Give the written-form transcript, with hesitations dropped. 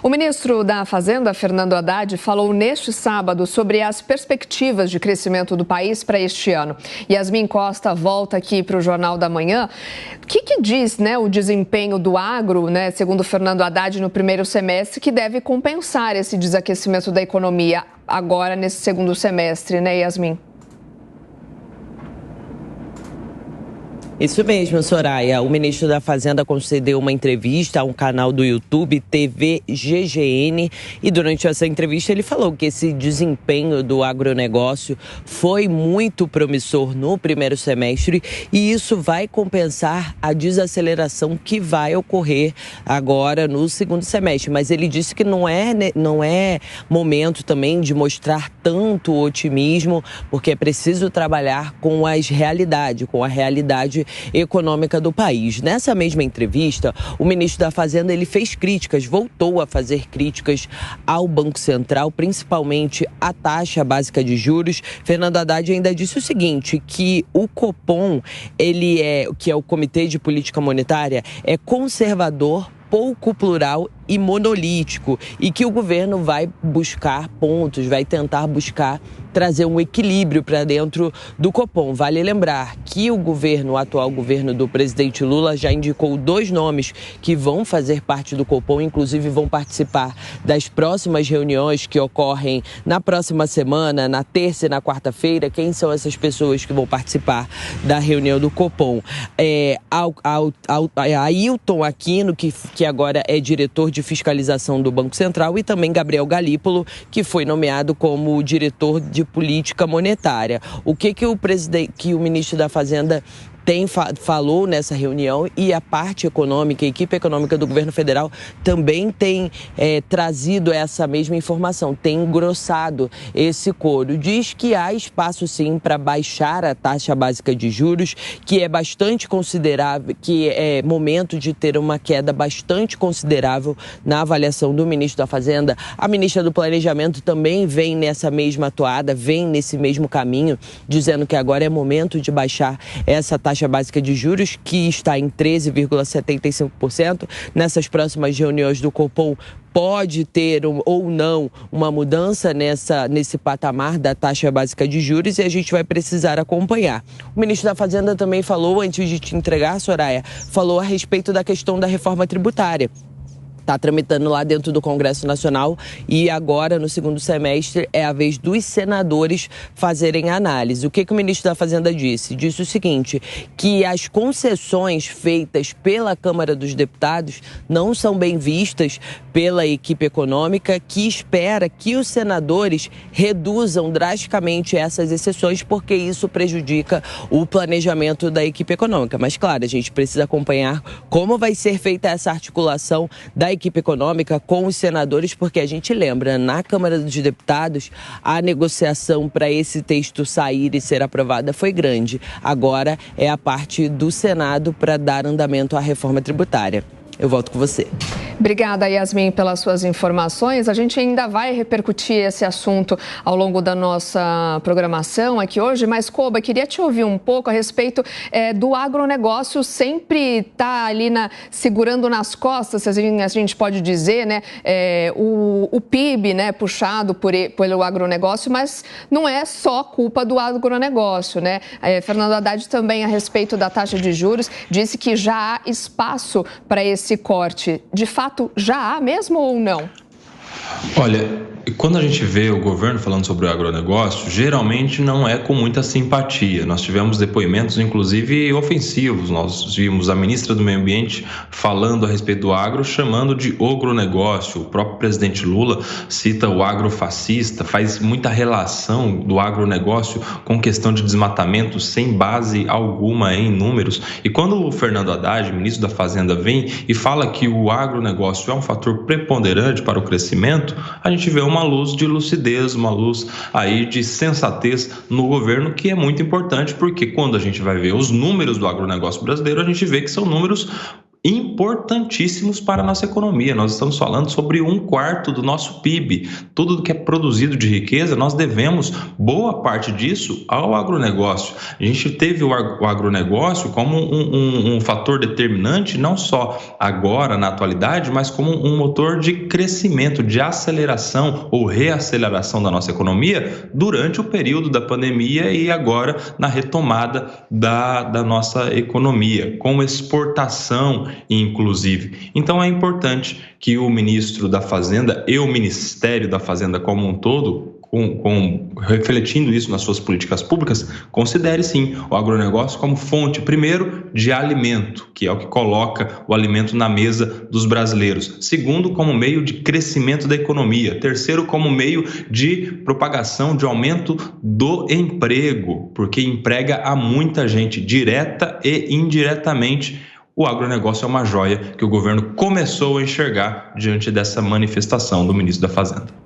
O ministro da Fazenda, Fernando Haddad, falou neste sábado sobre as perspectivas de crescimento do país para este ano. Yasmin Costa volta aqui para o Jornal da Manhã. O que diz, o desempenho do agro, segundo Fernando Haddad, no primeiro semestre, que deve compensar esse desaquecimento da economia agora nesse segundo semestre, Yasmin? Isso mesmo, Soraya. O ministro da Fazenda concedeu uma entrevista a um canal do YouTube, TV GGN, e durante essa entrevista ele falou que esse desempenho do agronegócio foi muito promissor no primeiro semestre e isso vai compensar a desaceleração que vai ocorrer agora no segundo semestre. Mas ele disse que não é momento também de mostrar tanto otimismo, porque é preciso trabalhar com a realidade econômica do país. Nessa mesma entrevista, o ministro da Fazenda voltou a fazer críticas ao Banco Central, principalmente à taxa básica de juros. Fernando Haddad ainda disse o seguinte, que o Copom, que é o Comitê de Política Monetária, é conservador, pouco plural e monolítico, e que o governo vai tentar buscar trazer um equilíbrio para dentro do Copom. Vale lembrar que o atual governo do presidente Lula já indicou 2 nomes que vão fazer parte do Copom, inclusive vão participar das próximas reuniões que ocorrem na próxima semana, na terça e na quarta-feira. Quem são essas pessoas que vão participar da reunião do Copom? Ailton Aquino, que agora é diretor de fiscalização do Banco Central, e também Gabriel Galípolo, que foi nomeado como diretor de política monetária. O que o ministro da Fazenda falou nessa reunião, e a parte econômica, a equipe econômica do governo federal também tem trazido essa mesma informação, tem engrossado esse coro. Diz que há espaço sim para baixar a taxa básica de juros, que é bastante considerável, que é momento de ter uma queda bastante considerável na avaliação do ministro da Fazenda. A ministra do Planejamento também vem nessa mesma toada, vem nesse mesmo caminho, dizendo que agora é momento de baixar essa taxa básica de juros, que está em 13,75%. Nessas próximas reuniões do Copom, pode ter ou não uma mudança nesse patamar da taxa básica de juros, e a gente vai precisar acompanhar. O ministro da Fazenda também falou, antes de te entregar, Soraya, falou a respeito da questão da reforma tributária. Está tramitando lá dentro do Congresso Nacional, e agora, no segundo semestre, é a vez dos senadores fazerem análise. O que o ministro da Fazenda disse? Disse o seguinte, que as concessões feitas pela Câmara dos Deputados não são bem vistas pela equipe econômica, que espera que os senadores reduzam drasticamente essas exceções, porque isso prejudica o planejamento da equipe econômica. Mas, claro, a gente precisa acompanhar como vai ser feita essa articulação da equipe econômica com os senadores, porque a gente lembra, na Câmara dos Deputados, a negociação para esse texto sair e ser aprovada foi grande. Agora é a parte do Senado para dar andamento à reforma tributária. Eu volto com você. Obrigada, Yasmin, pelas suas informações. A gente ainda vai repercutir esse assunto ao longo da nossa programação aqui hoje, mas, Coba, queria te ouvir um pouco a respeito do agronegócio sempre estar ali segurando nas costas, se a gente pode dizer, o PIB, puxado pelo agronegócio, mas não é só culpa do agronegócio, Fernando Haddad também, a respeito da taxa de juros, disse que já há espaço para esse corte. De fato, já há mesmo ou não? Olha, quando a gente vê o governo falando sobre o agronegócio, geralmente não é com muita simpatia. Nós tivemos depoimentos, inclusive, ofensivos. Nós vimos a ministra do Meio Ambiente falando a respeito do agro, chamando de agronegócio. O próprio presidente Lula cita o agrofascista, faz muita relação do agronegócio com questão de desmatamento sem base alguma em números. E quando o Fernando Haddad, ministro da Fazenda, vem e fala que o agronegócio é um fator preponderante para o crescimento, a gente vê uma luz de lucidez, uma luz aí de sensatez no governo, que é muito importante, porque quando a gente vai ver os números do agronegócio brasileiro, a gente vê que são números importantíssimos para a nossa economia. Nós estamos falando sobre 1/4 do nosso PIB. Tudo que é produzido de riqueza, nós devemos boa parte disso ao agronegócio. A gente teve o agronegócio como um fator determinante, não só agora, na atualidade, mas como um motor de crescimento, de aceleração ou reaceleração da nossa economia durante o período da pandemia e agora na retomada da nossa economia, com exportação inclusive. Então é importante que o ministro da Fazenda e o Ministério da Fazenda como um todo, refletindo isso nas suas políticas públicas, considere sim o agronegócio como fonte, primeiro, de alimento, que é o que coloca o alimento na mesa dos brasileiros. Segundo, como meio de crescimento da economia. Terceiro, como meio de propagação, de aumento do emprego, porque emprega a muita gente, direta e indiretamente. O agronegócio é uma joia que o governo começou a enxergar diante dessa manifestação do ministro da Fazenda.